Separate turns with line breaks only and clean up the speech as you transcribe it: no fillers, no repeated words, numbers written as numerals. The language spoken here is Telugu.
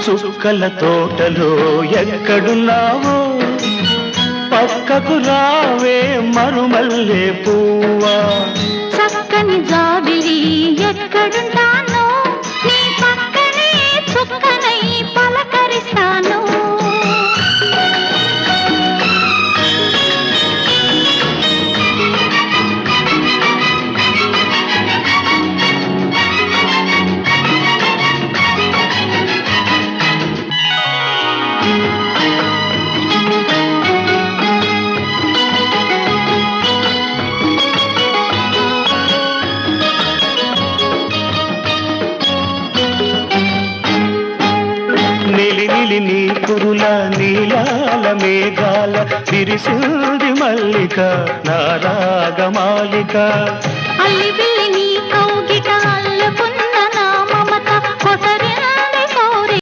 చుక్కల తోటలో ఎక్కడున్నావో పక్కకు రావే మరుమల్లె పువ్వా
చక్కని జాబిలి ఎక్కడుంటానో నీ పక్కనే చుక్కనై పలకరిస్తాను
నిలి నీ కురుల నీలాల మేఘాల విరిసింది మల్లిక నా రాగమాలిక
అల్లి